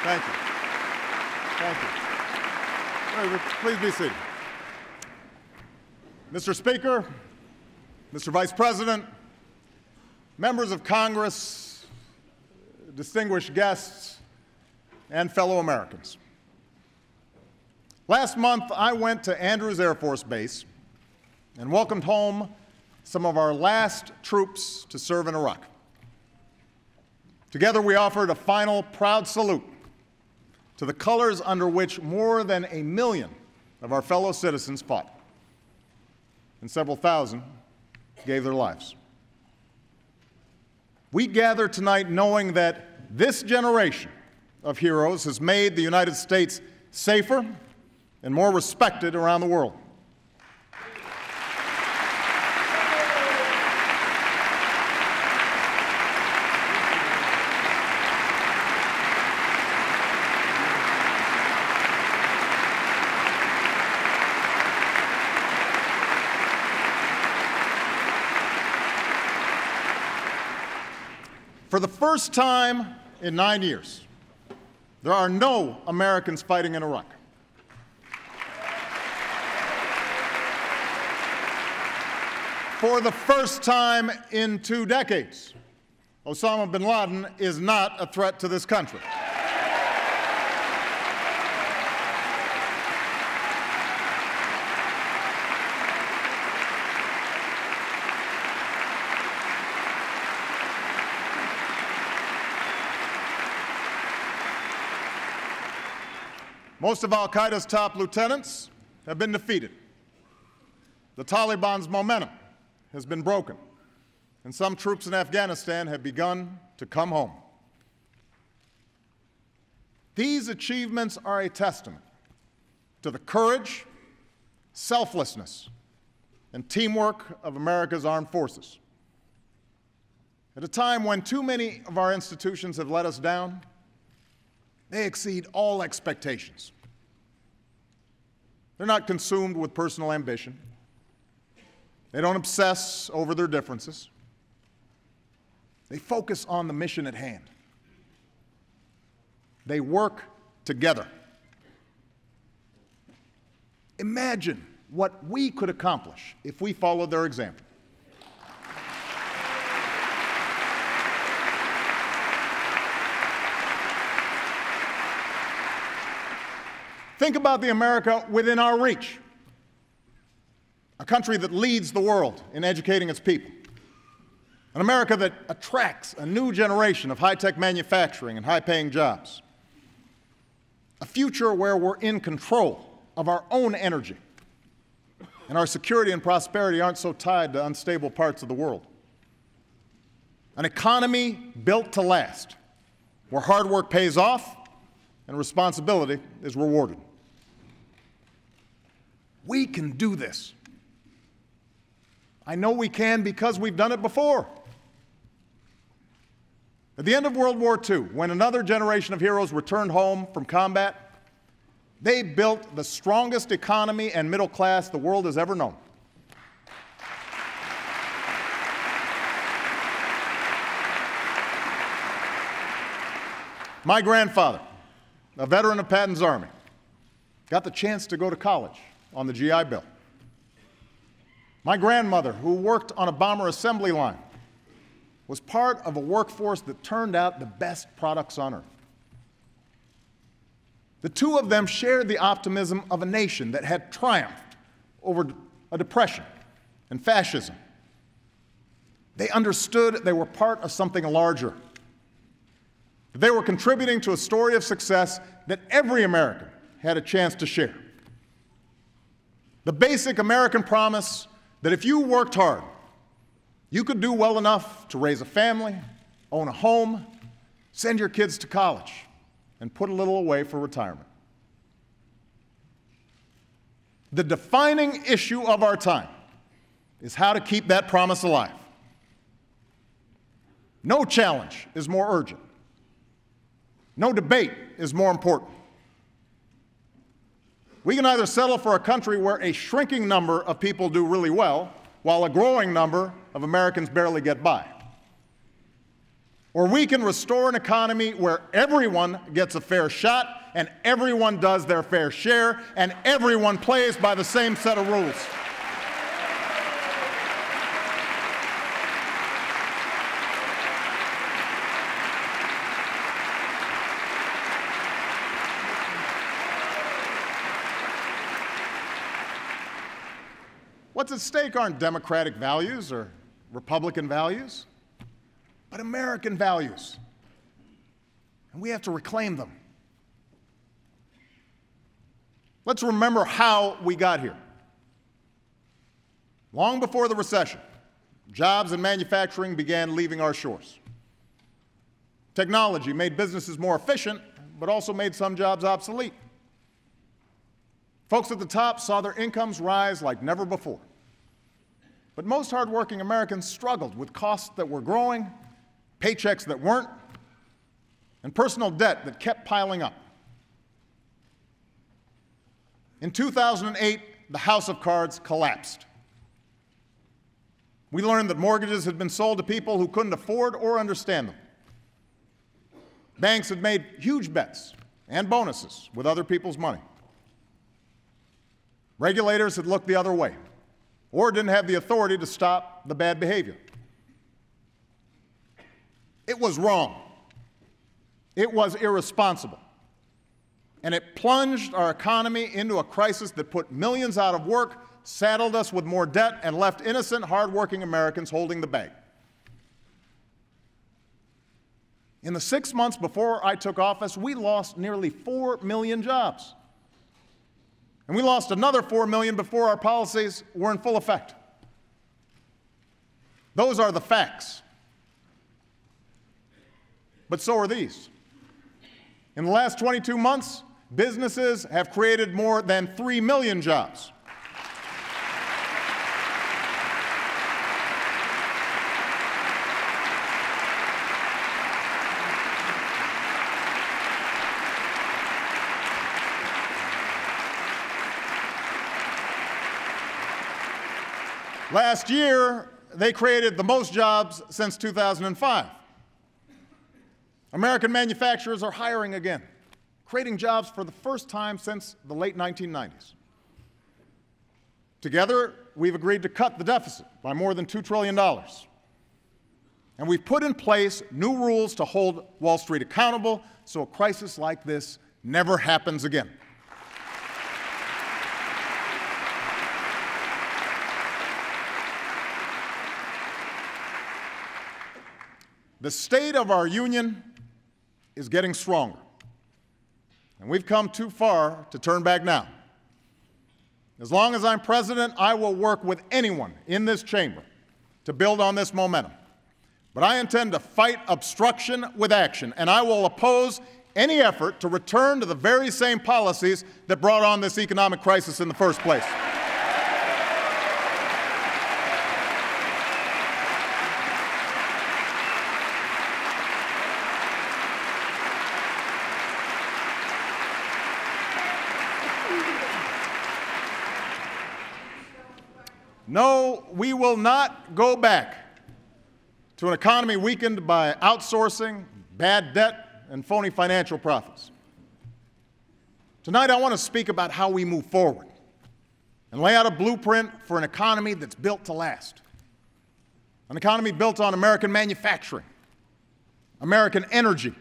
Thank you. Thank you. Please be seated. Mr. Speaker, Mr. Vice President, members of Congress, distinguished guests, and fellow Americans. Last month, I went to Andrews Air Force Base and welcomed home some of our last troops to serve in Iraq. Together, we offered a final proud salute to the colors under which more than 1 million of our fellow citizens fought, and several thousand gave their lives. We gather tonight knowing that this generation of heroes has made the United States safer and more respected around the world. For the first time in 9 years, there are no Americans fighting in Iraq. For the first time in 2 decades, Osama bin Laden is not a threat to this country. Most of al-Qaeda's top lieutenants have been defeated. The Taliban's momentum has been broken, and some troops in Afghanistan have begun to come home. These achievements are a testament to the courage, selflessness, and teamwork of America's armed forces. At a time when too many of our institutions have let us down, they exceed all expectations. They're not consumed with personal ambition. They don't obsess over their differences. They focus on the mission at hand. They work together. Imagine what we could accomplish if we followed their example. Think about the America within our reach, a country that leads the world in educating its people, an America that attracts a new generation of high-tech manufacturing and high-paying jobs, a future where we're in control of our own energy, and our security and prosperity aren't so tied to unstable parts of the world, an economy built to last, where hard work pays off and responsibility is rewarded. We can do this. I know we can because we've done it before. At the end of World War II, when another generation of heroes returned home from combat, they built the strongest economy and middle class the world has ever known. My grandfather, a veteran of Patton's Army, got the chance to go to college on the GI Bill. My grandmother, who worked on a bomber assembly line, was part of a workforce that turned out the best products on earth. The two of them shared the optimism of a nation that had triumphed over a depression and fascism. They understood they were part of something larger. They were contributing to a story of success that every American had a chance to share. The basic American promise that if you worked hard, you could do well enough to raise a family, own a home, send your kids to college, and put a little away for retirement. The defining issue of our time is how to keep that promise alive. No challenge is more urgent. No debate is more important. We can either settle for a country where a shrinking number of people do really well, while a growing number of Americans barely get by. or we can restore an economy where everyone gets a fair shot and everyone does their fair share and everyone plays by the same set of rules. What's at stake aren't democratic values or Republican values, but American values. And we have to reclaim them. Let's remember how we got here. Long before the recession, jobs and manufacturing began leaving our shores. Technology made businesses more efficient, but also made some jobs obsolete. Folks at the top saw their incomes rise like never before. But most hardworking Americans struggled with costs that were growing, paychecks that weren't, and personal debt that kept piling up. In 2008, the house of cards collapsed. We learned that mortgages had been sold to people who couldn't afford or understand them. Banks had made huge bets and bonuses with other people's money. Regulators had looked the other way or didn't have the authority to stop the bad behavior. It was wrong. It was irresponsible. And it plunged our economy into a crisis that put millions out of work, saddled us with more debt, and left innocent, hardworking Americans holding the bag. In the 6 months before I took office, we lost nearly 4 million jobs. And we lost another 4 million before our policies were in full effect. Those are the facts. But so are these. In the last 22 months, businesses have created more than 3 million jobs. Last year, they created the most jobs since 2005. American manufacturers are hiring again, creating jobs for the first time since the late 1990s. Together, we've agreed to cut the deficit by more than $2 trillion. And we've put in place new rules to hold Wall Street accountable so a crisis like this never happens again. The state of our union is getting stronger, and we've come too far to turn back now. As long as I'm president, I will work with anyone in this chamber to build on this momentum. But I intend to fight obstruction with action, and I will oppose any effort to return to the very same policies that brought on this economic crisis in the first place. No, we will not go back to an economy weakened by outsourcing, bad debt, and phony financial profits. Tonight, I want to speak about how we move forward and lay out a blueprint for an economy that's built to last. An economy built on American manufacturing, American energy,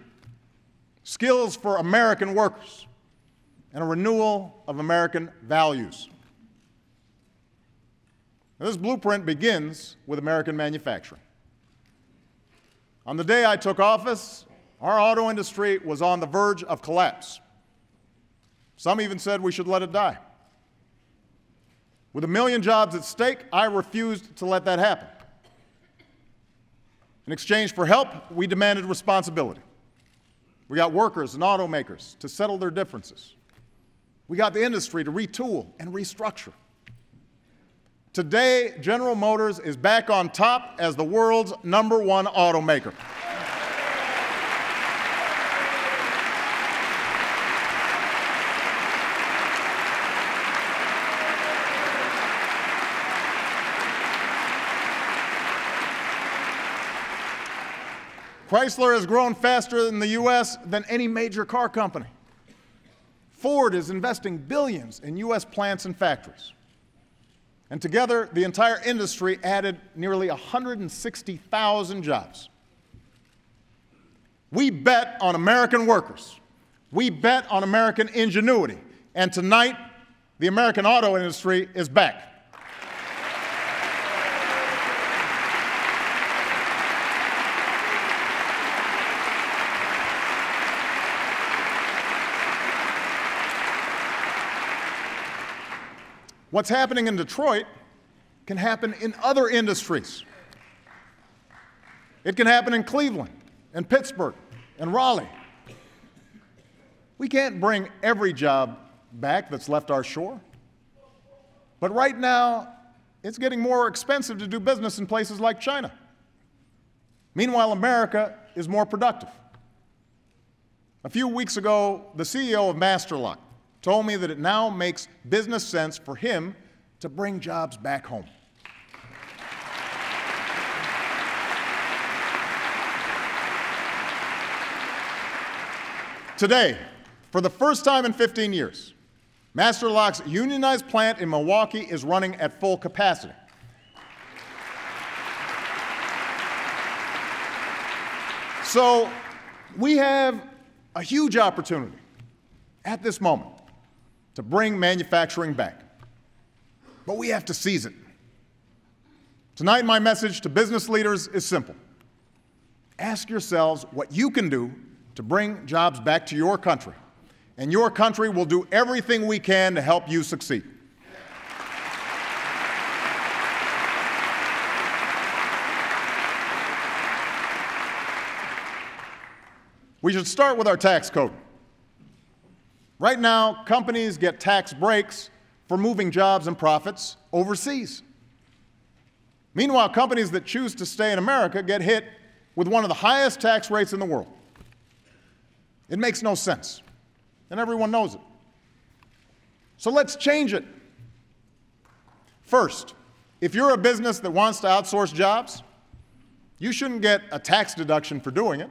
skills for American workers, and a renewal of American values. This blueprint begins with American manufacturing. On the day I took office, our auto industry was on the verge of collapse. Some even said we should let it die. With 1 million jobs at stake, I refused to let that happen. In exchange for help, we demanded responsibility. We got workers and automakers to settle their differences. We got the industry to retool and restructure. Today, General Motors is back on top as the world's #1 automaker. Chrysler has grown faster in the U.S. than any major car company. Ford is investing billions in U.S. plants and factories. And together, the entire industry added nearly 160,000 jobs. We bet on American workers. We bet on American ingenuity. And tonight, the American auto industry is back. What's happening in Detroit can happen in other industries. It can happen in Cleveland, and Pittsburgh, and Raleigh. We can't bring every job back that's left our shore. But right now, it's getting more expensive to do business in places like China. Meanwhile, America is more productive. A few weeks ago, the CEO of Master Lock told me that it now makes business sense for him to bring jobs back home. Today, for the first time in 15 years, Master Lock's unionized plant in Milwaukee is running at full capacity. So we have a huge opportunity at this moment to bring manufacturing back. But we have to seize it. Tonight, my message to business leaders is simple. Ask yourselves what you can do to bring jobs back to your country, and your country will do everything we can to help you succeed. We should start with our tax code. Right now, companies get tax breaks for moving jobs and profits overseas. Meanwhile, companies that choose to stay in America get hit with one of the highest tax rates in the world. It makes no sense, and everyone knows it. So let's change it. First, if you're a business that wants to outsource jobs, you shouldn't get a tax deduction for doing it.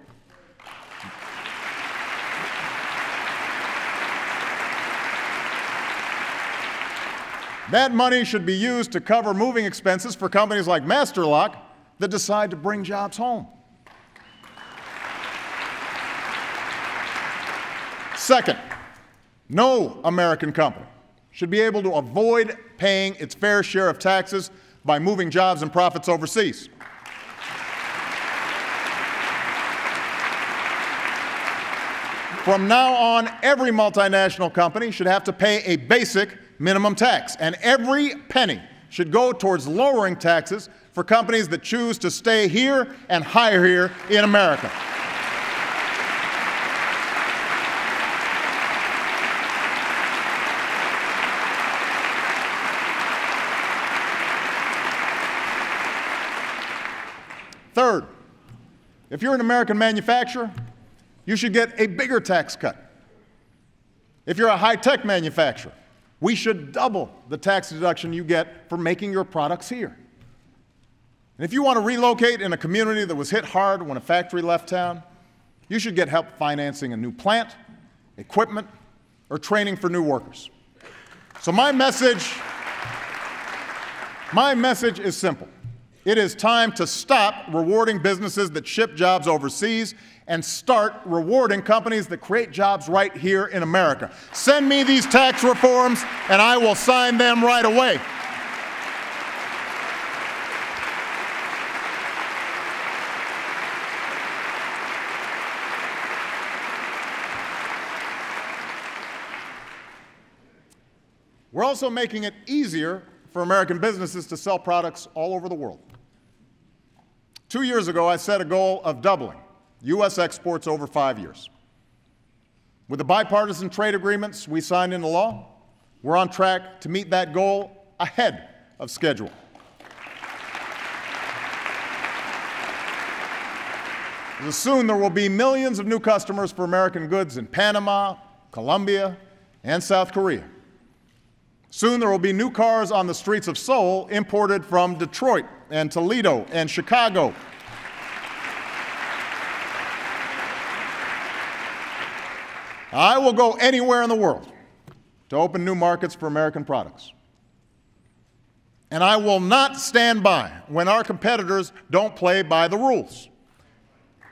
That money should be used to cover moving expenses for companies like Master Lock that decide to bring jobs home. Second, no American company should be able to avoid paying its fair share of taxes by moving jobs and profits overseas. From now on, every multinational company should have to pay a basic minimum tax, and every penny should go towards lowering taxes for companies that choose to stay here and hire here in America. Third, if you're an American manufacturer, you should get a bigger tax cut. If you're a high-tech manufacturer, we should double the tax deduction you get for making your products here. And if you want to relocate in a community that was hit hard when a factory left town, you should get help financing a new plant, equipment, or training for new workers. So my message is simple. It is time to stop rewarding businesses that ship jobs overseas and start rewarding companies that create jobs right here in America. Send me these tax reforms, and I will sign them right away. We're also making it easier for American businesses to sell products all over the world. 2 years ago, I set a goal of doubling U.S. exports over 5 years. With the bipartisan trade agreements we signed into law, we're on track to meet that goal ahead of schedule. Soon there will be millions of new customers for American goods in Panama, Colombia, and South Korea. Soon there will be new cars on the streets of Seoul imported from Detroit and Toledo and Chicago. I will go anywhere in the world to open new markets for American products. And I will not stand by when our competitors don't play by the rules.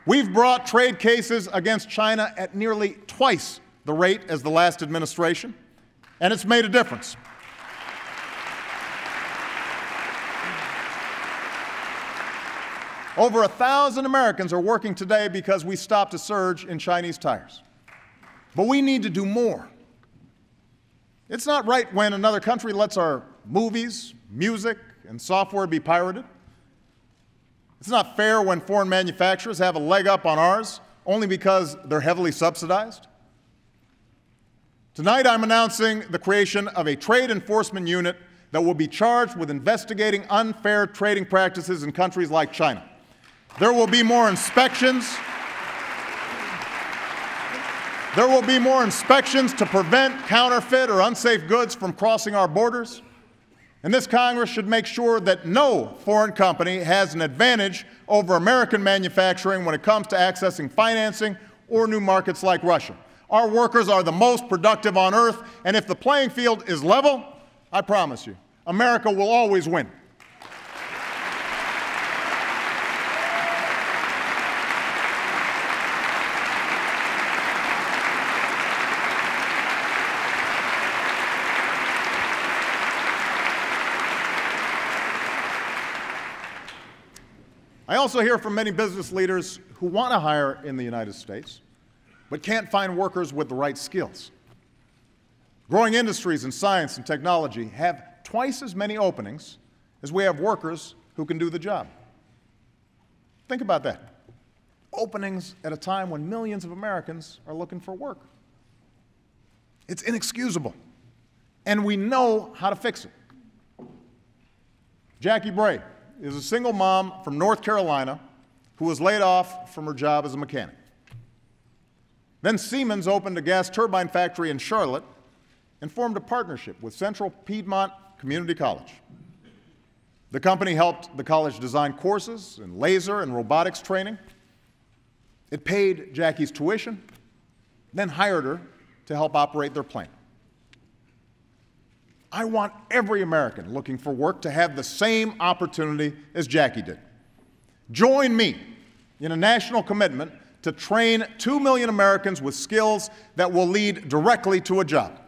We've brought trade cases against China at nearly twice the rate as the last administration, and it's made a difference. Over 1,000 Americans are working today because we stopped a surge in Chinese tires. But we need to do more. It's not right when another country lets our movies, music, and software be pirated. It's not fair when foreign manufacturers have a leg up on ours only because they're heavily subsidized. Tonight, I'm announcing the creation of a trade enforcement unit that will be charged with investigating unfair trading practices in countries like China. There will be more inspections. There will be more inspections to prevent counterfeit or unsafe goods from crossing our borders. And this Congress should make sure that no foreign company has an advantage over American manufacturing when it comes to accessing financing or new markets like Russia. Our workers are the most productive on earth, and if the playing field is level, I promise you, America will always win. I also hear from many business leaders who want to hire in the United States, but can't find workers with the right skills. Growing industries in science and technology have twice as many openings as we have workers who can do the job. Think about that. Openings at a time when millions of Americans are looking for work. It's inexcusable, and we know how to fix it. Jackie Bray is a single mom from North Carolina who was laid off from her job as a mechanic. Then Siemens opened a gas turbine factory in Charlotte and formed a partnership with Central Piedmont Community College. The company helped the college design courses in laser and robotics training. It paid Jackie's tuition, then hired her to help operate their plant. I want every American looking for work to have the same opportunity as Jackie did. Join me in a national commitment to train 2 million Americans with skills that will lead directly to a job.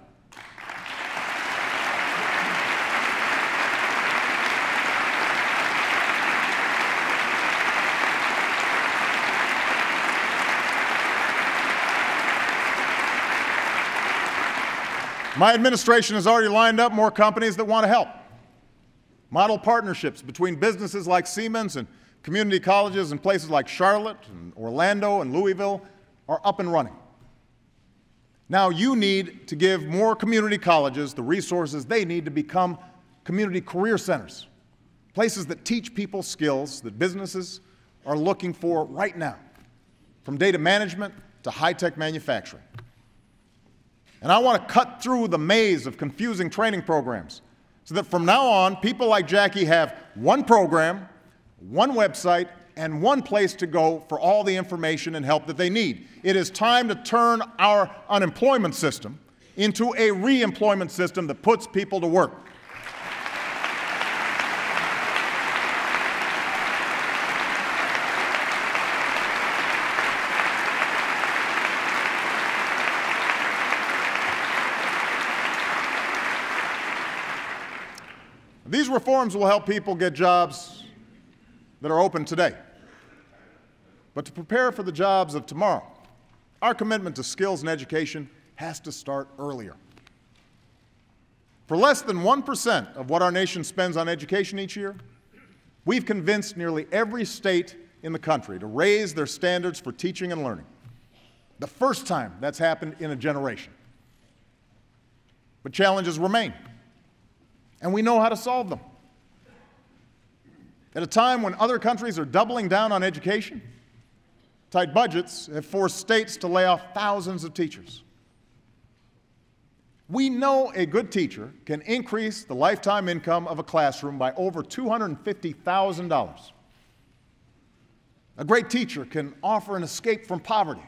My administration has already lined up more companies that want to help. Model partnerships between businesses like Siemens and community colleges in places like Charlotte and Orlando and Louisville are up and running. Now you need to give more community colleges the resources they need to become community career centers, places that teach people skills that businesses are looking for right now, from data management to high-tech manufacturing. And I want to cut through the maze of confusing training programs so that from now on, people like Jackie have one program, one website, and one place to go for all the information and help that they need. It is time to turn our unemployment system into a re-employment system that puts people to work. These reforms will help people get jobs that are open today. But to prepare for the jobs of tomorrow, our commitment to skills and education has to start earlier. For less than 1% of what our nation spends on education each year, we've convinced nearly every state in the country to raise their standards for teaching and learning. The first time that's happened in a generation. But challenges remain, and we know how to solve them. At a time when other countries are doubling down on education, tight budgets have forced states to lay off thousands of teachers. We know a good teacher can increase the lifetime income of a classroom by over $250,000. A great teacher can offer an escape from poverty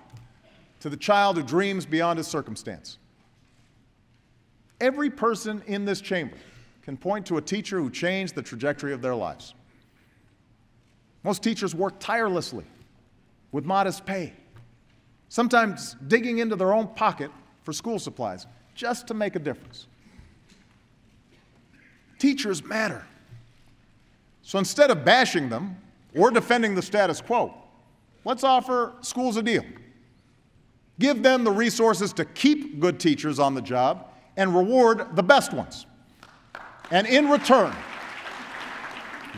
to the child who dreams beyond his circumstance. Every person in this chamber can point to a teacher who changed the trajectory of their lives. Most teachers work tirelessly with modest pay, sometimes digging into their own pocket for school supplies just to make a difference. Teachers matter. So instead of bashing them or defending the status quo, let's offer schools a deal. Give them the resources to keep good teachers on the job and reward the best ones. And in return,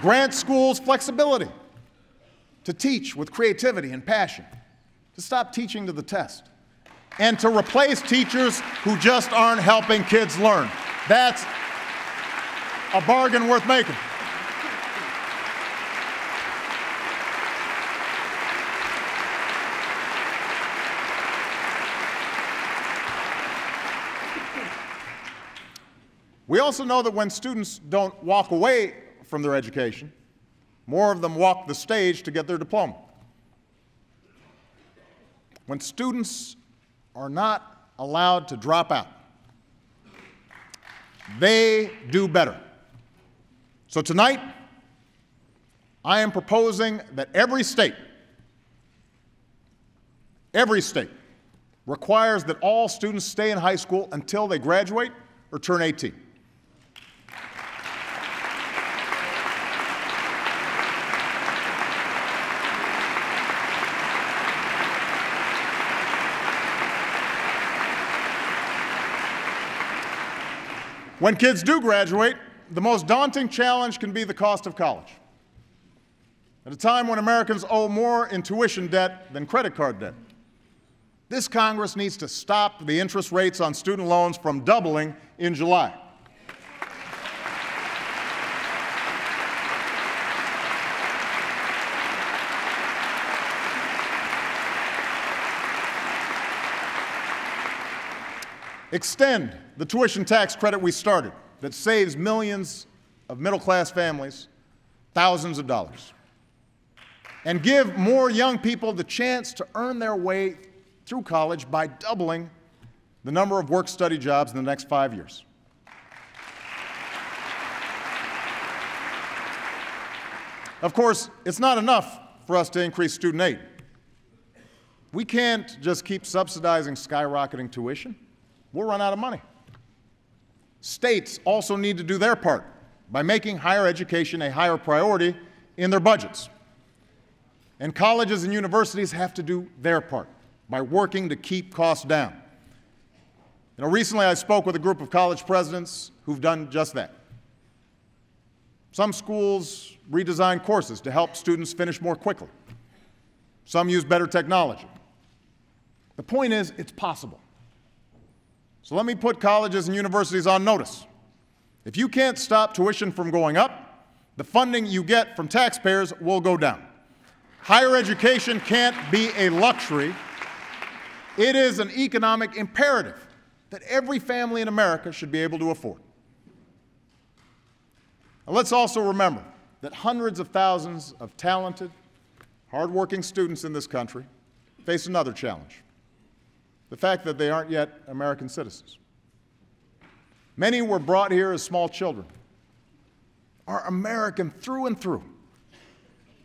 grant schools flexibility to teach with creativity and passion, to stop teaching to the test, and to replace teachers who just aren't helping kids learn. That's a bargain worth making. We also know that when students don't walk away from their education, more of them walk the stage to get their diploma. When students are not allowed to drop out, they do better. So tonight, I am proposing that every state requires that all students stay in high school until they graduate or turn 18. When kids do graduate, the most daunting challenge can be the cost of college. At a time when Americans owe more in tuition debt than credit card debt, this Congress needs to stop the interest rates on student loans from doubling in July. Extend the tuition tax credit we started that saves millions of middle-class families thousands of dollars. And give more young people the chance to earn their way through college by doubling the number of work-study jobs in the next 5 years. Of course, it's not enough for us to increase student aid. We can't just keep subsidizing skyrocketing tuition. We'll run out of money. States also need to do their part by making higher education a higher priority in their budgets. And colleges and universities have to do their part by working to keep costs down. Recently I spoke with a group of college presidents who've done just that. Some schools redesign courses to help students finish more quickly. Some use better technology. The point is, it's possible. So let me put colleges and universities on notice. If you can't stop tuition from going up, the funding you get from taxpayers will go down. Higher education can't be a luxury. It is an economic imperative that every family in America should be able to afford. Now, let's also remember that hundreds of thousands of talented, hardworking students in this country face another challenge: the fact that they aren't yet American citizens. Many were brought here as small children, are American through and through,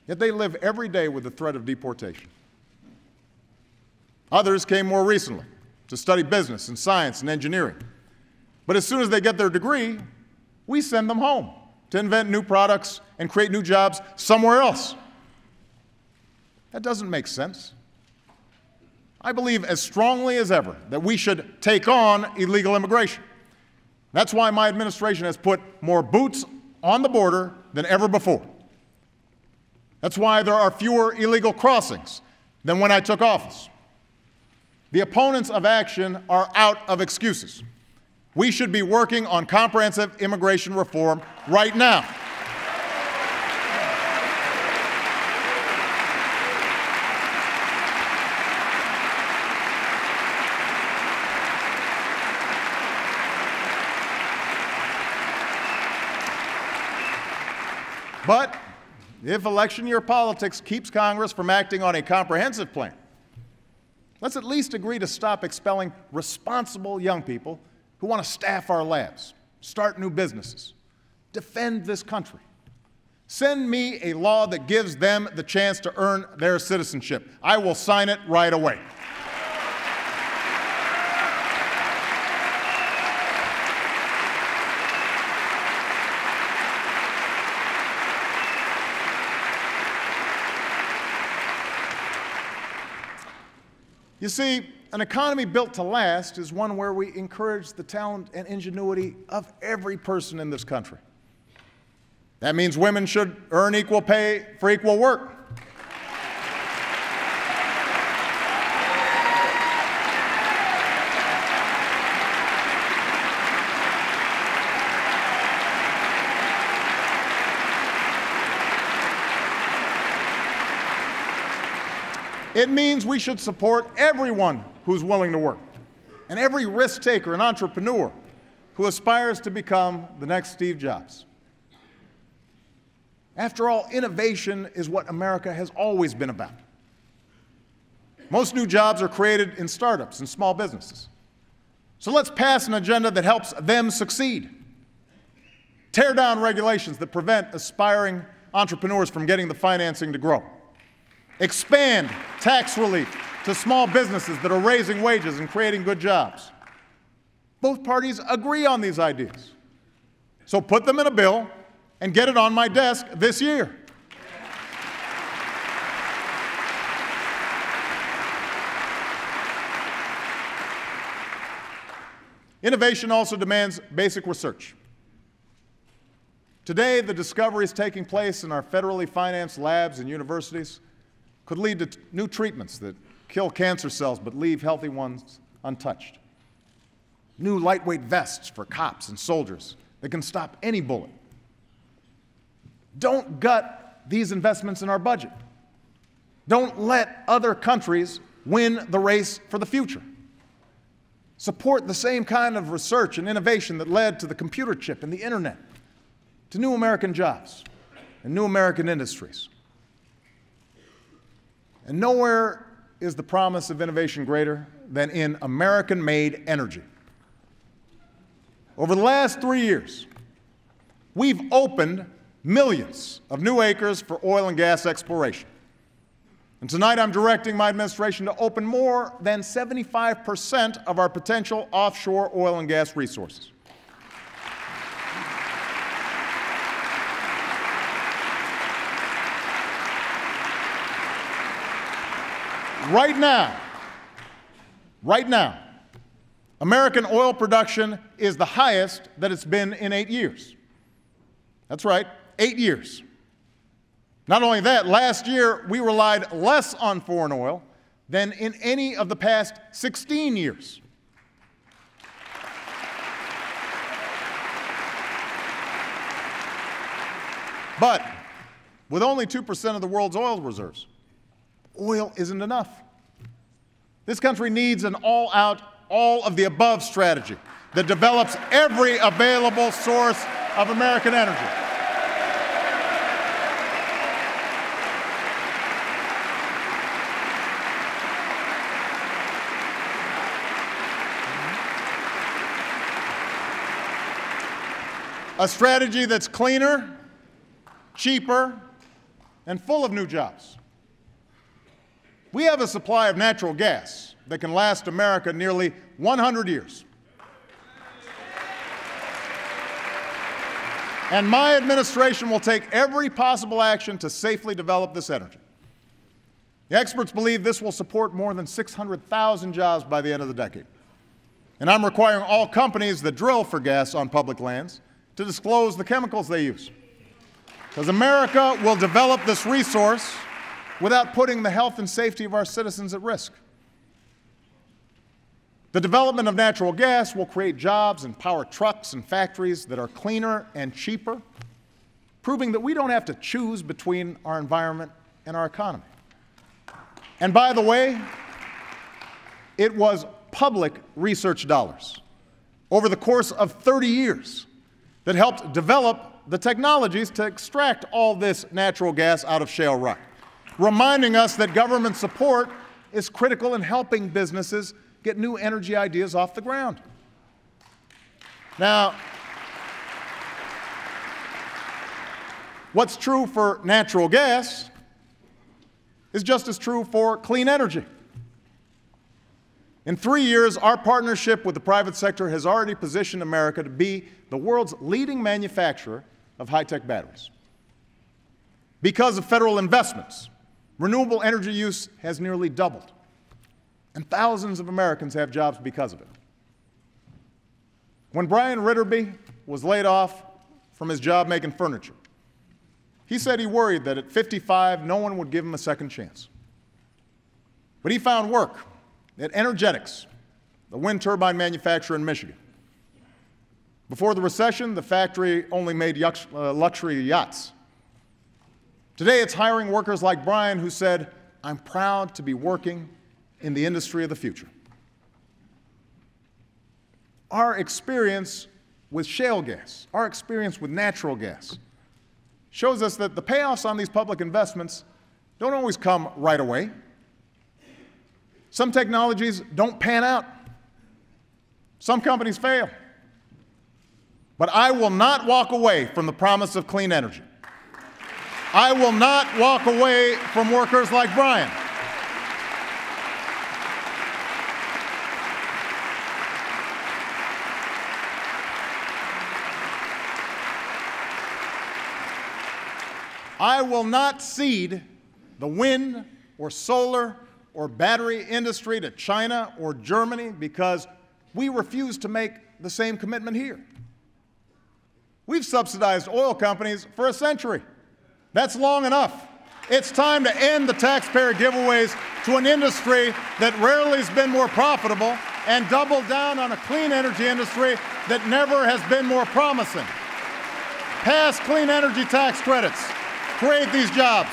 yet they live every day with the threat of deportation. Others came more recently to study business and science and engineering. But as soon as they get their degree, we send them home to invent new products and create new jobs somewhere else. That doesn't make sense. I believe as strongly as ever that we should take on illegal immigration. That's why my administration has put more boots on the border than ever before. That's why there are fewer illegal crossings than when I took office. The opponents of action are out of excuses. We should be working on comprehensive immigration reform right now. But if election year politics keeps Congress from acting on a comprehensive plan Let's at least agree to stop expelling responsible young people who want to staff our labs, start new businesses, defend this country. Send me a law that gives them the chance to earn their citizenship. I will sign it right away. You see, an economy built to last is one where we encourage the talent and ingenuity of every person in this country. That means women should earn equal pay for equal work. It means we should support everyone who's willing to work, and every risk taker and entrepreneur who aspires to become the next Steve Jobs. After all, innovation is what America has always been about. Most new jobs are created in startups and small businesses. So let's pass an agenda that helps them succeed. Tear down regulations that prevent aspiring entrepreneurs from getting the financing to grow. Expand tax relief to small businesses that are raising wages and creating good jobs. Both parties agree on these ideas. So put them in a bill and get it on my desk this year. Innovation also demands basic research. Today, the discoveries taking place in our federally financed labs and universities could lead to new treatments that kill cancer cells but leave healthy ones untouched. New lightweight vests for cops and soldiers that can stop any bullet. Don't gut these investments in our budget. Don't let other countries win the race for the future. Support the same kind of research and innovation that led to the computer chip and the internet, to new American jobs and new American industries. And nowhere is the promise of innovation greater than in American-made energy. Over the last 3 years, we've opened millions of new acres for oil and gas exploration. And tonight I'm directing my administration to open more than 75% of our potential offshore oil and gas resources. Right now, American oil production is the highest that it's been in 8 years. That's right, 8 years. Not only that, last year we relied less on foreign oil than in any of the past 16 years. But with only 2% of the world's oil reserves, oil isn't enough. This country needs an all-out, all-of-the-above strategy that develops every available source of American energy. A strategy that's cleaner, cheaper, and full of new jobs. We have a supply of natural gas that can last America nearly 100 years. And my administration will take every possible action to safely develop this energy. The experts believe this will support more than 600,000 jobs by the end of the decade. And I'm requiring all companies that drill for gas on public lands to disclose the chemicals they use. Because America will develop this resource without putting the health and safety of our citizens at risk. The development of natural gas will create jobs and power trucks and factories that are cleaner and cheaper, proving that we don't have to choose between our environment and our economy. And by the way, it was public research dollars over the course of 30 years that helped develop the technologies to extract all this natural gas out of shale rock, reminding us that government support is critical in helping businesses get new energy ideas off the ground. Now, what's true for natural gas is just as true for clean energy. In 3 years, our partnership with the private sector has already positioned America to be the world's leading manufacturer of high-tech batteries. Because of federal investments, renewable energy use has nearly doubled, and thousands of Americans have jobs because of it. When Brian Ritterby was laid off from his job making furniture, he said he worried that at 55, no one would give him a second chance. But he found work at Energetics, the wind turbine manufacturer in Michigan. Before the recession, the factory only made luxury yachts. Today, it's hiring workers like Brian who said, "I'm proud to be working in the industry of the future." Our experience with shale gas, our experience with natural gas, shows us that the payoffs on these public investments don't always come right away. Some technologies don't pan out. Some companies fail. But I will not walk away from the promise of clean energy. I will not walk away from workers like Brian. I will not cede the wind or solar or battery industry to China or Germany because we refuse to make the same commitment here. We've subsidized oil companies for a century. That's long enough. It's time to end the taxpayer giveaways to an industry that rarely has been more profitable and double down on a clean energy industry that never has been more promising. Pass clean energy tax credits. Create these jobs.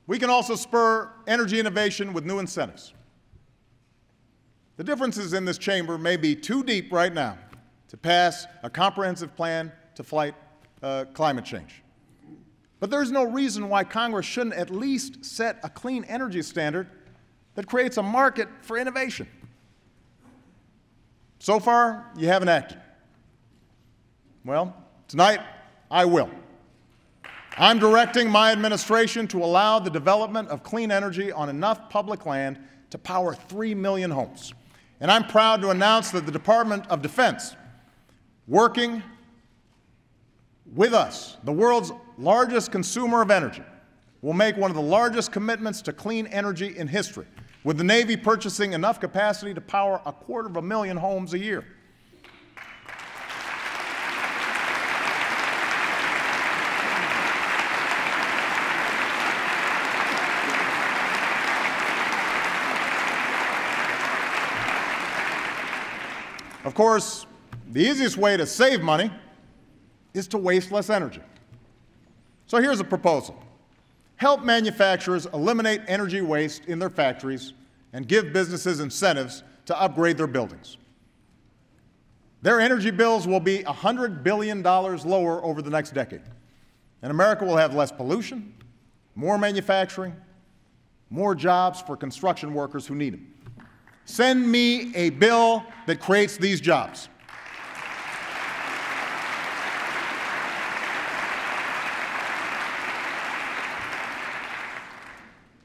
We can also spur energy innovation with new incentives. The differences in this chamber may be too deep right now to pass a comprehensive plan to fight climate change. But there's no reason why Congress shouldn't at least set a clean energy standard that creates a market for innovation. So far, you haven't acted. Well, tonight, I will. I'm directing my administration to allow the development of clean energy on enough public land to power 3 million homes. And I'm proud to announce that the Department of Defense, working with us, the world's largest consumer of energy, will make one of the largest commitments to clean energy in history, with the Navy purchasing enough capacity to power 250,000 homes a year. Of course, the easiest way to save money is to waste less energy. So here's a proposal. Help manufacturers eliminate energy waste in their factories and give businesses incentives to upgrade their buildings. Their energy bills will be $100 billion lower over the next decade, and America will have less pollution, more manufacturing, more jobs for construction workers who need them. Send me a bill that creates these jobs.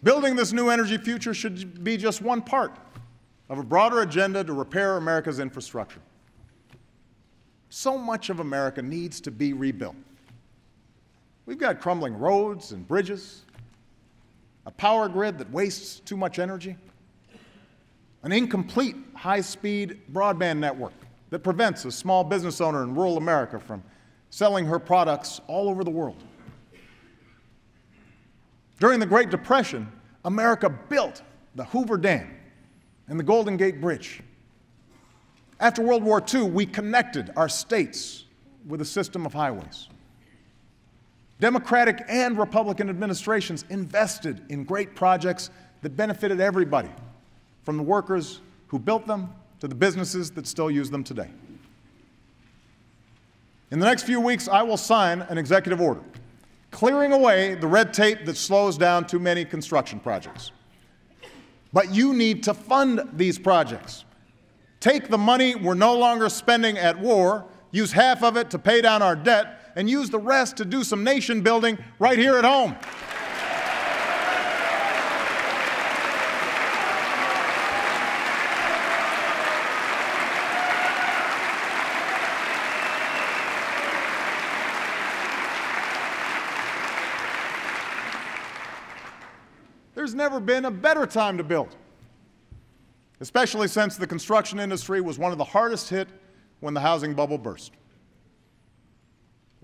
Building this new energy future should be just one part of a broader agenda to repair America's infrastructure. So much of America needs to be rebuilt. We've got crumbling roads and bridges, a power grid that wastes too much energy, an incomplete high-speed broadband network that prevents a small business owner in rural America from selling her products all over the world. During the Great Depression, America built the Hoover Dam and the Golden Gate Bridge. After World War II, we connected our states with a system of highways. Democratic and Republican administrations invested in great projects that benefited everybody, from the workers who built them to the businesses that still use them today. In the next few weeks, I will sign an executive order clearing away the red tape that slows down too many construction projects. But you need to fund these projects. Take the money we're no longer spending at war, use half of it to pay down our debt, and use the rest to do some nation building right here at home. There's never been a better time to build, especially since the construction industry was one of the hardest hit when the housing bubble burst.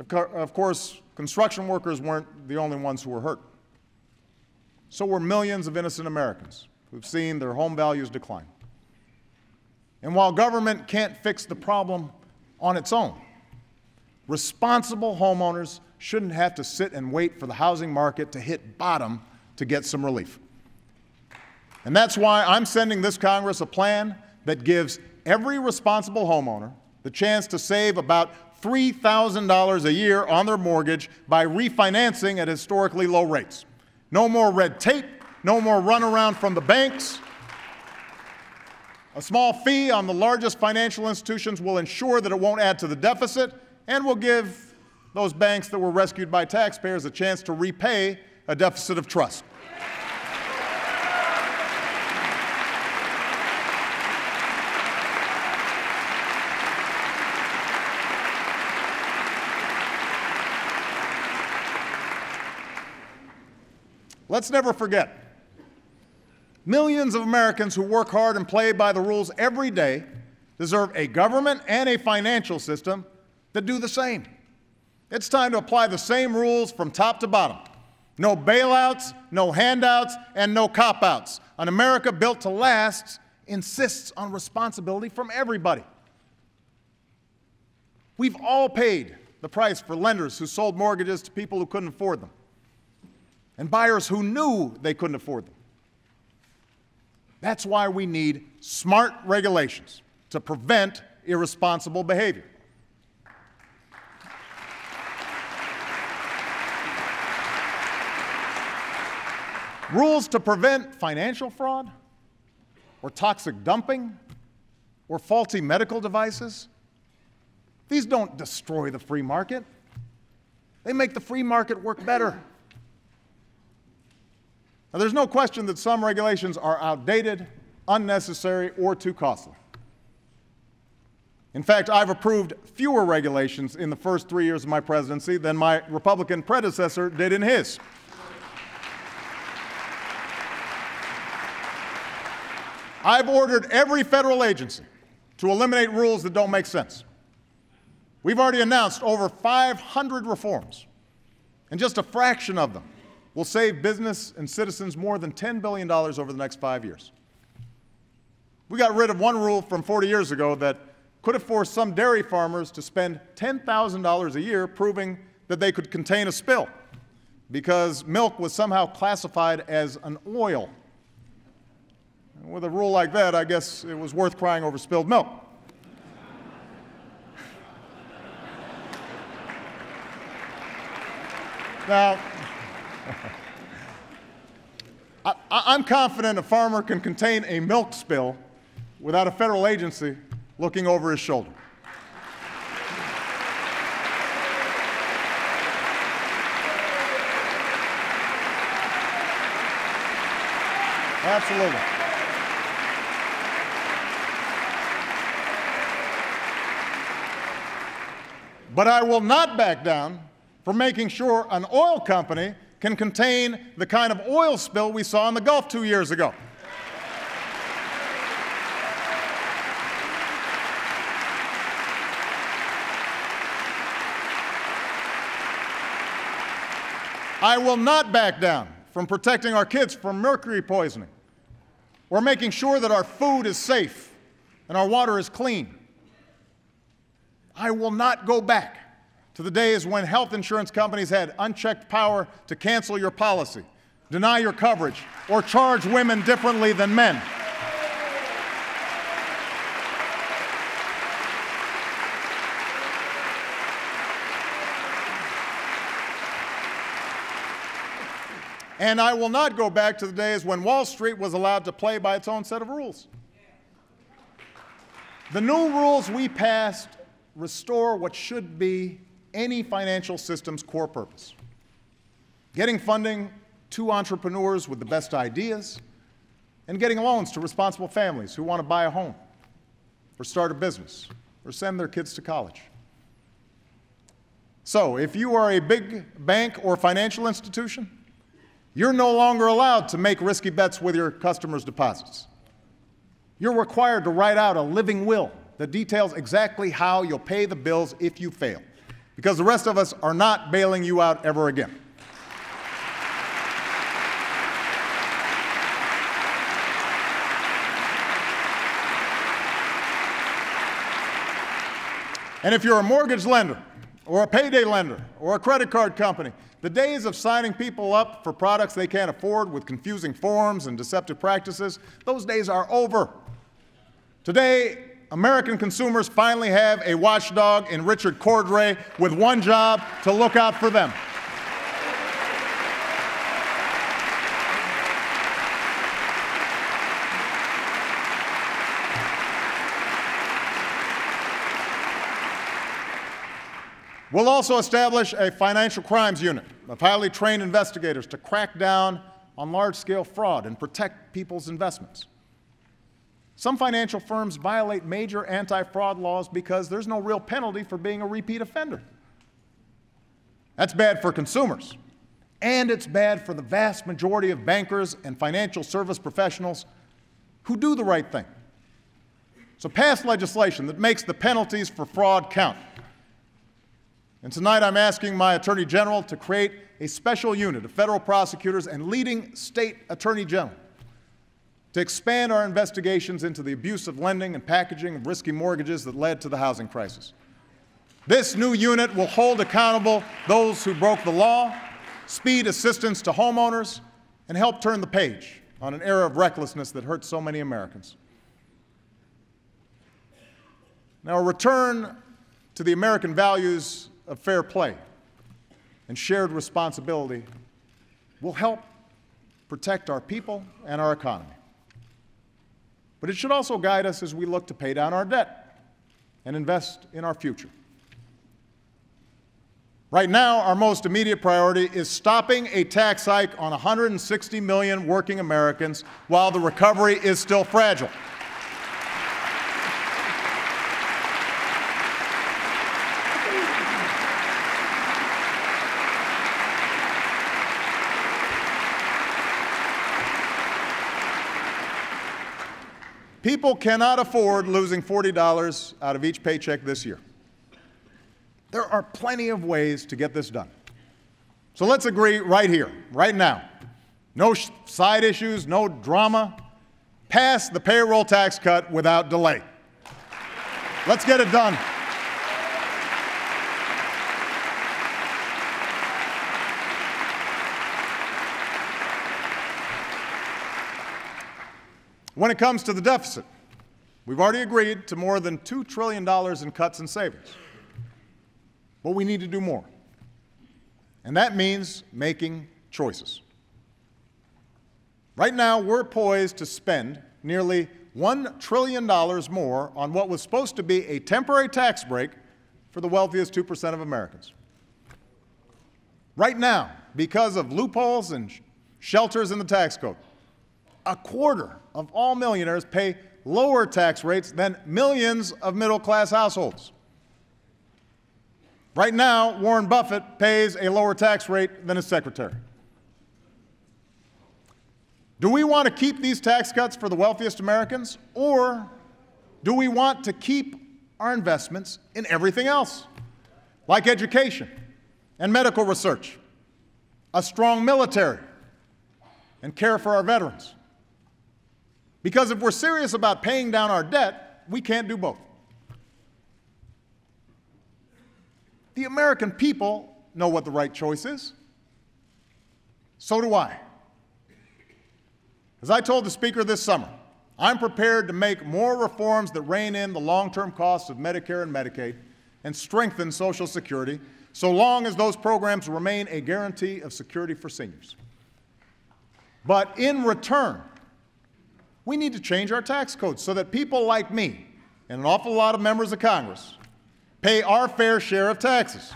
Of course, construction workers weren't the only ones who were hurt. So were millions of innocent Americans who've seen their home values decline. And while government can't fix the problem on its own, responsible homeowners shouldn't have to sit and wait for the housing market to hit bottom to get some relief. And that's why I'm sending this Congress a plan that gives every responsible homeowner the chance to save about $3,000 a year on their mortgage by refinancing at historically low rates. No more red tape, no more runaround from the banks. A small fee on the largest financial institutions will ensure that it won't add to the deficit and will give those banks that were rescued by taxpayers a chance to repay a deficit of trust. Let's never forget, millions of Americans who work hard and play by the rules every day deserve a government and a financial system that do the same. It's time to apply the same rules from top to bottom. No bailouts, no handouts, and no cop-outs. An America built to last insists on responsibility from everybody. We've all paid the price for lenders who sold mortgages to people who couldn't afford them, and buyers who knew they couldn't afford them. That's why we need smart regulations to prevent irresponsible behavior. Rules to prevent financial fraud, or toxic dumping, or faulty medical devices. These don't destroy the free market. They make the free market work better. Now, there's no question that some regulations are outdated, unnecessary, or too costly. In fact, I've approved fewer regulations in the first 3 years of my presidency than my Republican predecessor did in his. I've ordered every federal agency to eliminate rules that don't make sense. We've already announced over 500 reforms, and just a fraction of them will save business and citizens more than $10 billion over the next 5 years. We got rid of one rule from 40 years ago that could have forced some dairy farmers to spend $10,000 a year proving that they could contain a spill because milk was somehow classified as an oil. With a rule like that, I guess it was worth crying over spilled milk. Now, I'm confident a farmer can contain a milk spill without a federal agency looking over his shoulder. Absolutely. But I will not back down from making sure an oil company can contain the kind of oil spill we saw in the Gulf 2 years ago. I will not back down from protecting our kids from mercury poisoning or making sure that our food is safe and our water is clean. I will not go back to the days when health insurance companies had unchecked power to cancel your policy, deny your coverage, or charge women differently than men. And I will not go back to the days when Wall Street was allowed to play by its own set of rules. The new rules we passed restore what should be any financial system's core purpose: getting funding to entrepreneurs with the best ideas, and getting loans to responsible families who want to buy a home, or start a business, or send their kids to college. So, if you are a big bank or financial institution, you're no longer allowed to make risky bets with your customers' deposits. You're required to write out a living will that details exactly how you'll pay the bills if you fail, because the rest of us are not bailing you out ever again. And if you're a mortgage lender, or a payday lender, or a credit card company, the days of signing people up for products they can't afford with confusing forms and deceptive practices, those days are over. Today, American consumers finally have a watchdog in Richard Cordray with one job: to look out for them. We'll also establish a financial crimes unit of highly trained investigators to crack down on large-scale fraud and protect people's investments. Some financial firms violate major anti-fraud laws because there's no real penalty for being a repeat offender. That's bad for consumers, and it's bad for the vast majority of bankers and financial service professionals who do the right thing. So pass legislation that makes the penalties for fraud count. And tonight I'm asking my Attorney General to create a special unit of federal prosecutors and leading state attorney general to expand our investigations into the abuse of lending and packaging of risky mortgages that led to the housing crisis. This new unit will hold accountable those who broke the law, speed assistance to homeowners, and help turn the page on an era of recklessness that hurts so many Americans. Now, a return to the American values of fair play and shared responsibility will help protect our people and our economy. But it should also guide us as we look to pay down our debt and invest in our future. Right now, our most immediate priority is stopping a tax hike on 160 million working Americans while the recovery is still fragile. People cannot afford losing $40 out of each paycheck this year. There are plenty of ways to get this done. So let's agree right here, right now. No side issues, no drama. Pass the payroll tax cut without delay. Let's get it done. When it comes to the deficit, we've already agreed to more than $2 trillion in cuts and savings. But we need to do more. And that means making choices. Right now, we're poised to spend nearly $1 trillion more on what was supposed to be a temporary tax break for the wealthiest 2% of Americans. Right now, because of loopholes and shelters in the tax code, a quarter of all millionaires pay lower tax rates than millions of middle-class households. Right now, Warren Buffett pays a lower tax rate than his secretary. Do we want to keep these tax cuts for the wealthiest Americans, or do we want to keep our investments in everything else, like education and medical research, a strong military, and care for our veterans? Because if we're serious about paying down our debt, we can't do both. The American people know what the right choice is. So do I. As I told the Speaker this summer, I'm prepared to make more reforms that rein in the long-term costs of Medicare and Medicaid and strengthen Social Security, so long as those programs remain a guarantee of security for seniors. But in return, we need to change our tax code so that people like me and an awful lot of members of Congress pay our fair share of taxes.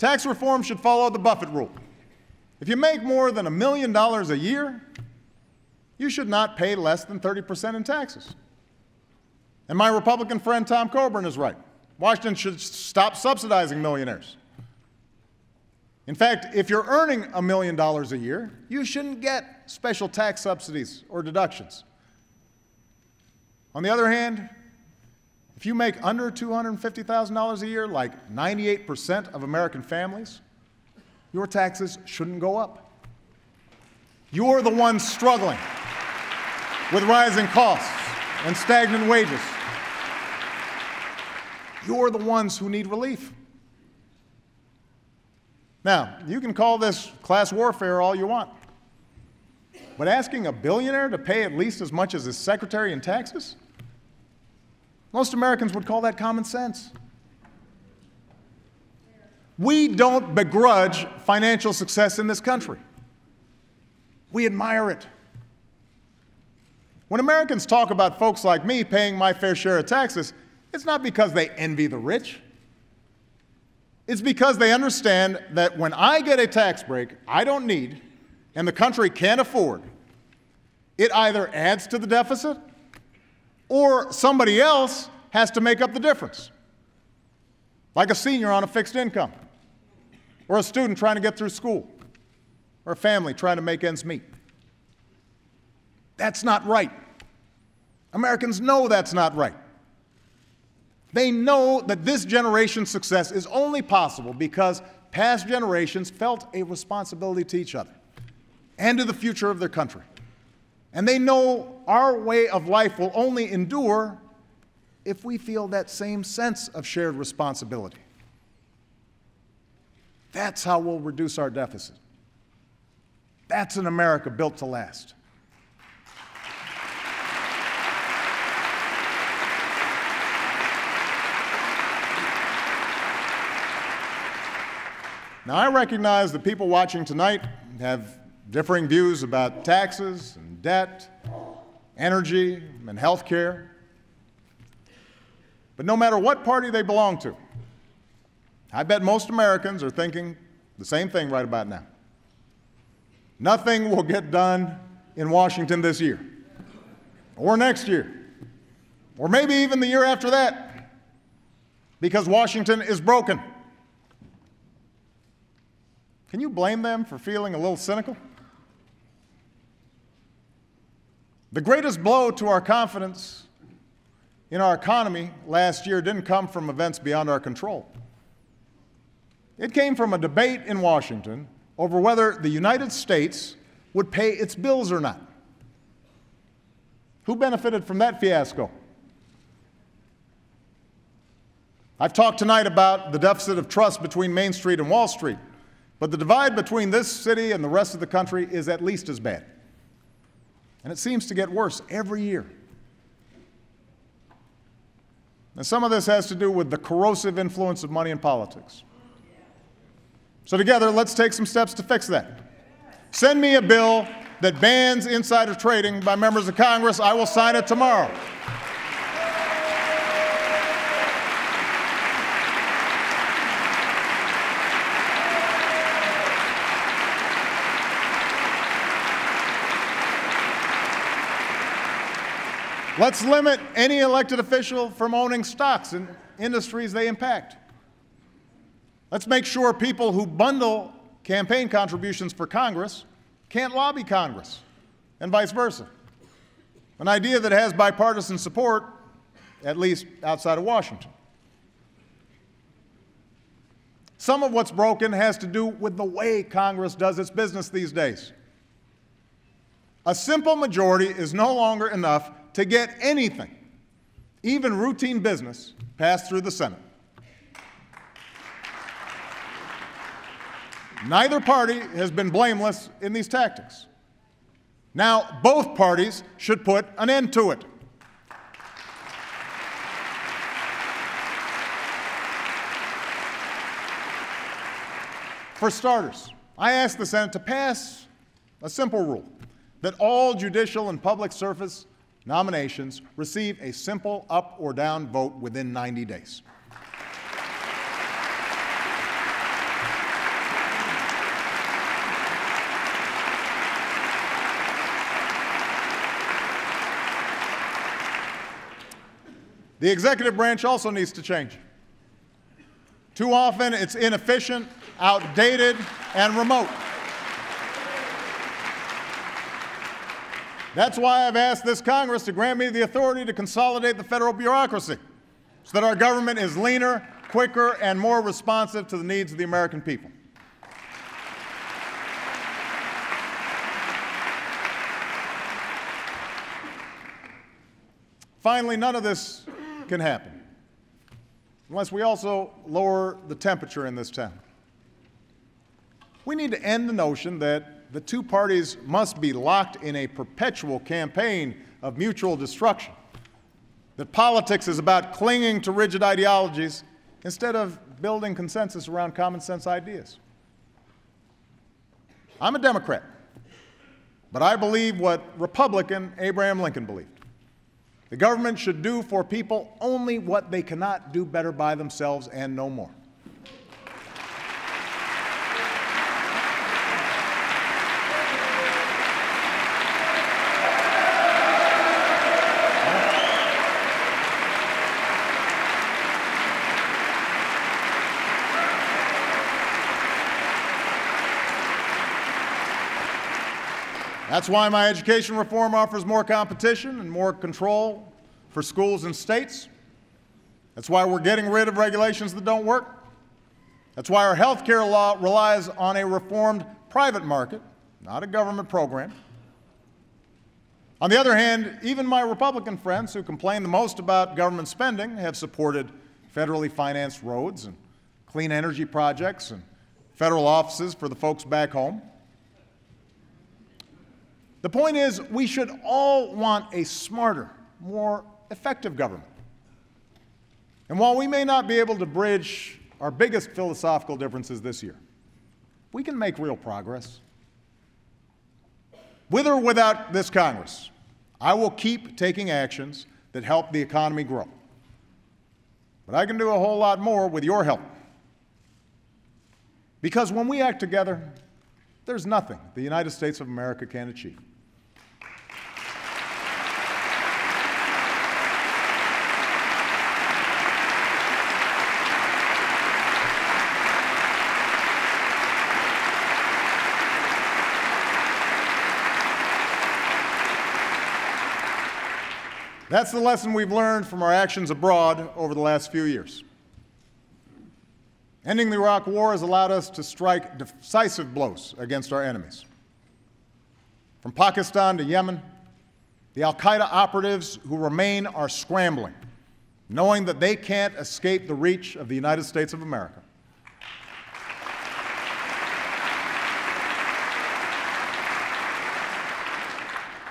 Tax reform should follow the Buffett rule. If you make more than $1 million a year, you should not pay less than 30% in taxes. And my Republican friend Tom Coburn is right. Washington should stop subsidizing millionaires. In fact, if you're earning $1 million a year, you shouldn't get special tax subsidies or deductions. On the other hand, if you make under $250,000 a year, like 98% of American families, your taxes shouldn't go up. You're the ones struggling with rising costs and stagnant wages. You're the ones who need relief. Now, you can call this class warfare all you want, but asking a billionaire to pay at least as much as his secretary in taxes? Most Americans would call that common sense. We don't begrudge financial success in this country. We admire it. When Americans talk about folks like me paying my fair share of taxes, it's not because they envy the rich. It's because they understand that when I get a tax break I don't need and the country can't afford, it either adds to the deficit or somebody else has to make up the difference, like a senior on a fixed income, or a student trying to get through school, or a family trying to make ends meet. That's not right. Americans know that's not right. They know that this generation's success is only possible because past generations felt a responsibility to each other and to the future of their country. And they know our way of life will only endure if we feel that same sense of shared responsibility. That's how we'll reduce our deficit. That's an America built to last. Now, I recognize that people watching tonight have differing views about taxes and debt, energy and health care. But no matter what party they belong to, I bet most Americans are thinking the same thing right about now. Nothing will get done in Washington this year, or next year, or maybe even the year after that, because Washington is broken. Can you blame them for feeling a little cynical? The greatest blow to our confidence in our economy last year didn't come from events beyond our control. It came from a debate in Washington over whether the United States would pay its bills or not. Who benefited from that fiasco? I've talked tonight about the deficit of trust between Main Street and Wall Street, but the divide between this city and the rest of the country is at least as bad. And it seems to get worse every year. And some of this has to do with the corrosive influence of money in politics. So together, let's take some steps to fix that. Send me a bill that bans insider trading by members of Congress. I will sign it tomorrow. Let's limit any elected official from owning stocks in industries they impact. Let's make sure people who bundle campaign contributions for Congress can't lobby Congress, and vice versa. An idea that has bipartisan support, at least outside of Washington. Some of what's broken has to do with the way Congress does its business these days. A simple majority is no longer enough to get anything, even routine business, passed through the Senate. Neither party has been blameless in these tactics. Now, both parties should put an end to it. For starters, I asked the Senate to pass a simple rule that all judicial and public service nominations receive a simple up or down vote within 90 days. The executive branch also needs to change. Too often, it's inefficient, outdated, and remote. That's why I've asked this Congress to grant me the authority to consolidate the federal bureaucracy so that our government is leaner, quicker, and more responsive to the needs of the American people. Finally, none of this can happen unless we also lower the temperature in this town. We need to end the notion that the two parties must be locked in a perpetual campaign of mutual destruction, that politics is about clinging to rigid ideologies instead of building consensus around common sense ideas. I'm a Democrat, but I believe what Republican Abraham Lincoln believed. The government should do for people only what they cannot do better by themselves and no more. That's why my education reform offers more competition and more control for schools and states. That's why we're getting rid of regulations that don't work. That's why our health care law relies on a reformed private market, not a government program. On the other hand, even my Republican friends who complain the most about government spending have supported federally financed roads and clean energy projects and federal offices for the folks back home. The point is, we should all want a smarter, more effective government. And while we may not be able to bridge our biggest philosophical differences this year, we can make real progress. With or without this Congress, I will keep taking actions that help the economy grow. But I can do a whole lot more with your help. Because when we act together, there's nothing the United States of America can achieve. That's the lesson we've learned from our actions abroad over the last few years. Ending the Iraq War has allowed us to strike decisive blows against our enemies. From Pakistan to Yemen, the al-Qaeda operatives who remain are scrambling, knowing that they can't escape the reach of the United States of America.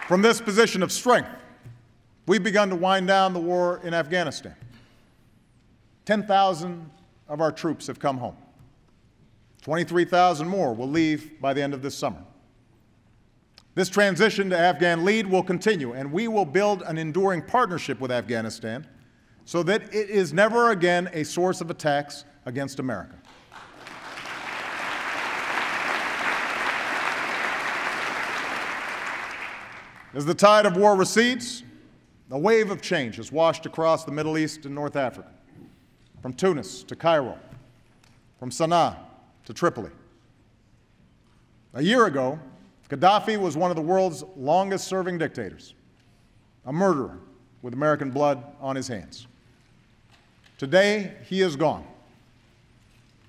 From this position of strength, we've begun to wind down the war in Afghanistan. 10,000 of our troops have come home. 23,000 more will leave by the end of this summer. This transition to Afghan lead will continue, and we will build an enduring partnership with Afghanistan so that it is never again a source of attacks against America. As the tide of war recedes, a wave of change has washed across the Middle East and North Africa, from Tunis to Cairo, from Sana'a to Tripoli. A year ago, Gaddafi was one of the world's longest-serving dictators, a murderer with American blood on his hands. Today, he is gone.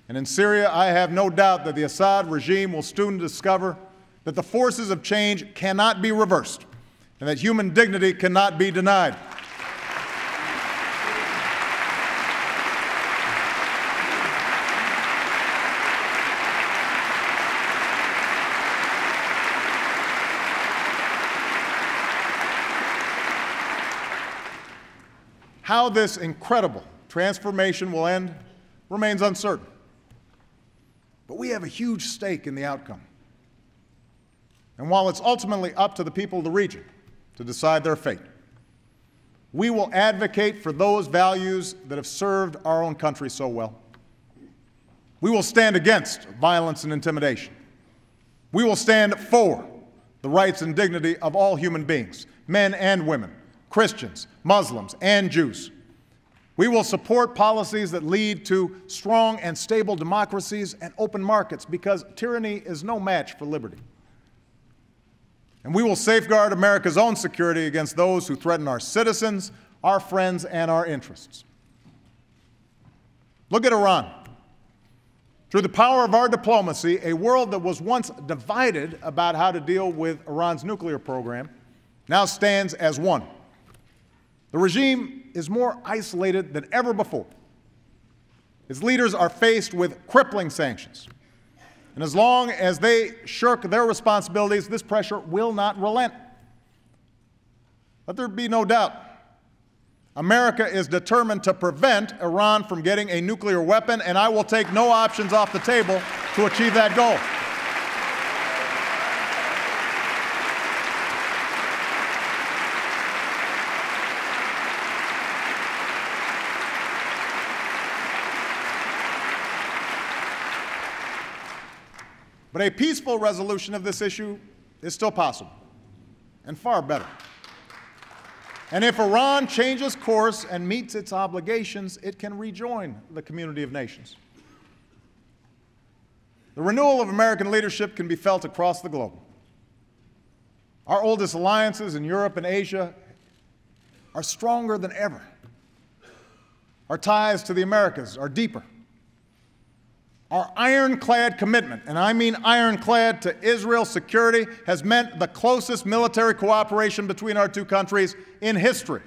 And in Syria, I have no doubt that the Assad regime will soon discover that the forces of change cannot be reversed and that human dignity cannot be denied. How this incredible transformation will end remains uncertain. But we have a huge stake in the outcome. And while it's ultimately up to the people of the region to decide their fate, we will advocate for those values that have served our own country so well. We will stand against violence and intimidation. We will stand for the rights and dignity of all human beings, men and women, Christians, Muslims, and Jews. We will support policies that lead to strong and stable democracies and open markets, because tyranny is no match for liberty. And we will safeguard America's own security against those who threaten our citizens, our friends, and our interests. Look at Iran. Through the power of our diplomacy, a world that was once divided about how to deal with Iran's nuclear program now stands as one. The regime is more isolated than ever before. Its leaders are faced with crippling sanctions. And as long as they shirk their responsibilities, this pressure will not relent. Let there be no doubt. America is determined to prevent Iran from getting a nuclear weapon, and I will take no options off the table to achieve that goal. But a peaceful resolution of this issue is still possible, and far better. And if Iran changes course and meets its obligations, it can rejoin the community of nations. The renewal of American leadership can be felt across the globe. Our oldest alliances in Europe and Asia are stronger than ever. Our ties to the Americas are deeper. Our ironclad commitment, and I mean ironclad, to Israel's security has meant the closest military cooperation between our two countries in history.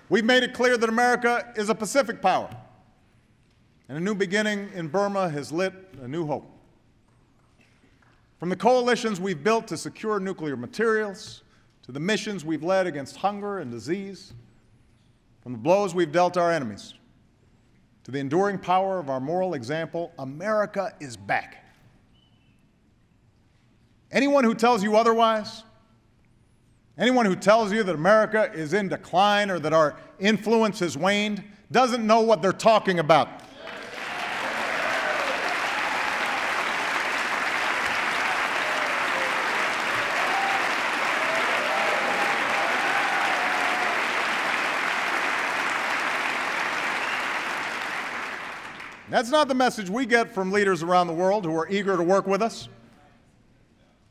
We've made it clear that America is a Pacific power, and a new beginning in Burma has lit a new hope. From the coalitions we've built to secure nuclear materials, to the missions we've led against hunger and disease, from the blows we've dealt our enemies, to the enduring power of our moral example, America is back. Anyone who tells you otherwise, anyone who tells you that America is in decline or that our influence has waned, doesn't know what they're talking about. That's not the message we get from leaders around the world who are eager to work with us.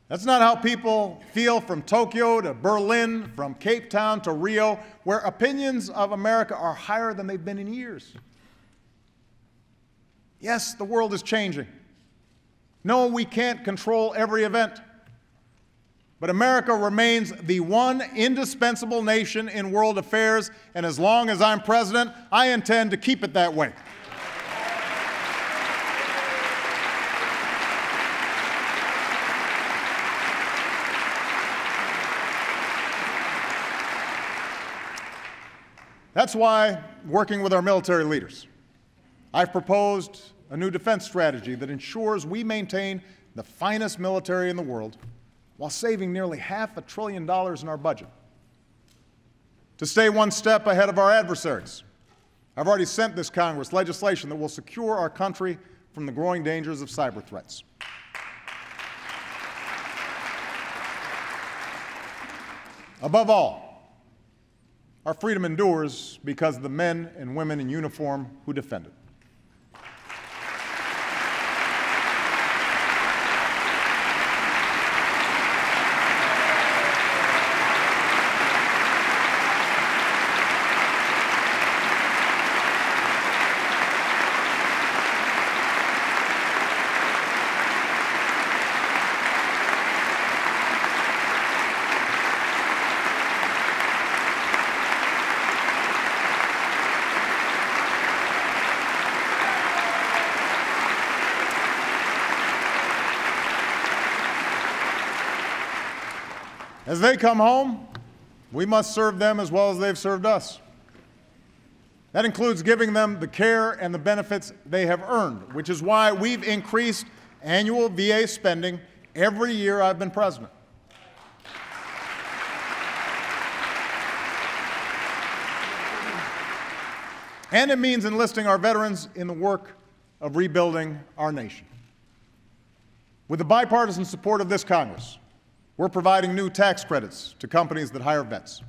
That's not how people feel from Tokyo to Berlin, from Cape Town to Rio, where opinions of America are higher than they've been in years. Yes, the world is changing. No, we can't control every event. But America remains the one indispensable nation in world affairs, and as long as I'm president, I intend to keep it that way. That's why, working with our military leaders, I've proposed a new defense strategy that ensures we maintain the finest military in the world while saving nearly $500 billion in our budget. To stay one step ahead of our adversaries, I've already sent this Congress legislation that will secure our country from the growing dangers of cyber threats. Above all, our freedom endures because of the men and women in uniform who defend it. As they come home, we must serve them as well as they've served us. That includes giving them the care and the benefits they have earned, which is why we've increased annual VA spending every year I've been president. And it means enlisting our veterans in the work of rebuilding our nation. With the bipartisan support of this Congress, we're providing new tax credits to companies that hire vets.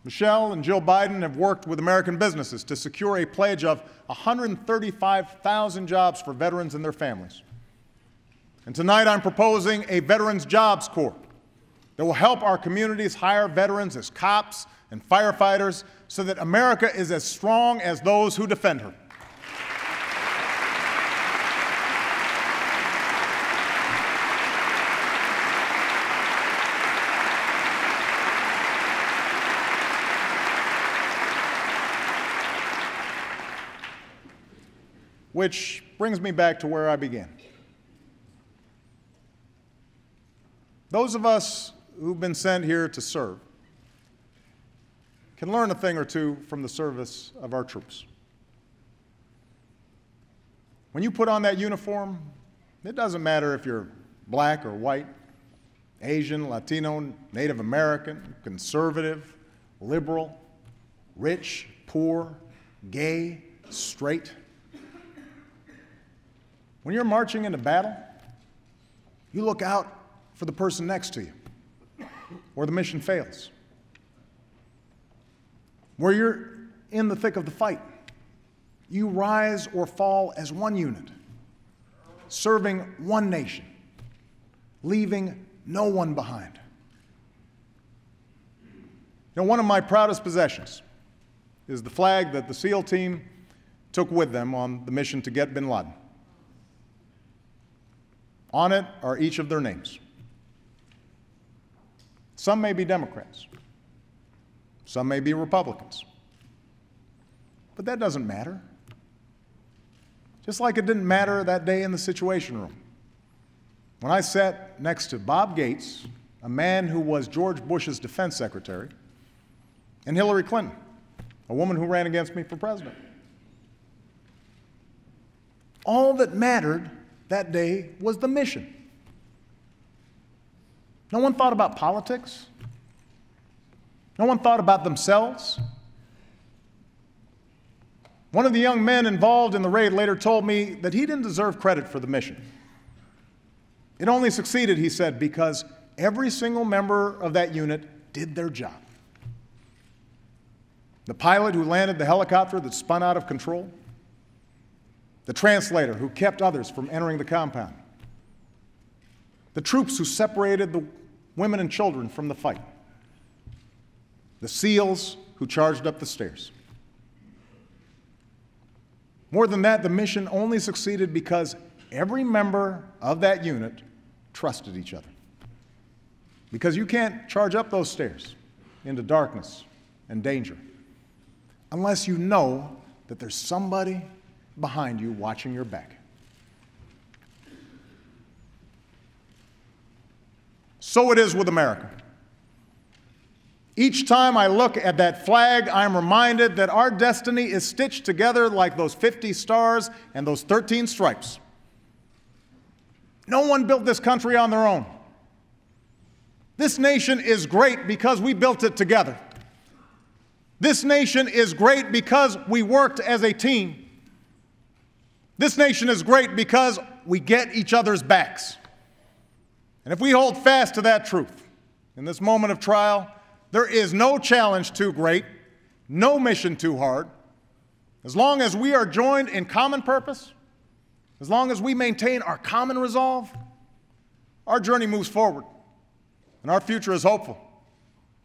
Michelle and Jill Biden have worked with American businesses to secure a pledge of 135,000 jobs for veterans and their families. And tonight I'm proposing a Veterans Jobs Corps that will help our communities hire veterans as cops and firefighters so that America is as strong as those who defend her. Which brings me back to where I began. Those of us who've been sent here to serve can learn a thing or two from the service of our troops. When you put on that uniform, it doesn't matter if you're black or white, Asian, Latino, Native American, conservative, liberal, rich, poor, gay, straight. When you're marching into battle, you look out for the person next to you, or the mission fails. Where you're in the thick of the fight, you rise or fall as one unit, serving one nation, leaving no one behind. Now, one of my proudest possessions is the flag that the SEAL team took with them on the mission to get bin Laden. On it are each of their names. Some may be Democrats. Some may be Republicans. But that doesn't matter. Just like it didn't matter that day in the Situation Room, when I sat next to Bob Gates, a man who was George Bush's defense secretary, and Hillary Clinton, a woman who ran against me for president. All that mattered that day was the mission. No one thought about politics. No one thought about themselves. One of the young men involved in the raid later told me that he didn't deserve credit for the mission. It only succeeded, he said, because every single member of that unit did their job. The pilot who landed the helicopter that spun out of control, the translator who kept others from entering the compound, the troops who separated the women and children from the fight, the SEALs who charged up the stairs. More than that, the mission only succeeded because every member of that unit trusted each other. Because you can't charge up those stairs into darkness and danger unless you know that there's somebody behind you watching your back. So it is with America. Each time I look at that flag, I'm reminded that our destiny is stitched together like those 50 stars and those 13 stripes. No one built this country on their own. This nation is great because we built it together. This nation is great because we worked as a team. This nation is great because we get each other's backs. And if we hold fast to that truth in this moment of trial, there is no challenge too great, no mission too hard. As long as we are joined in common purpose, as long as we maintain our common resolve, our journey moves forward, and our future is hopeful,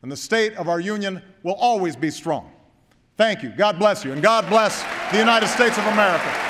and the state of our union will always be strong. Thank you. God bless you, and God bless the United States of America.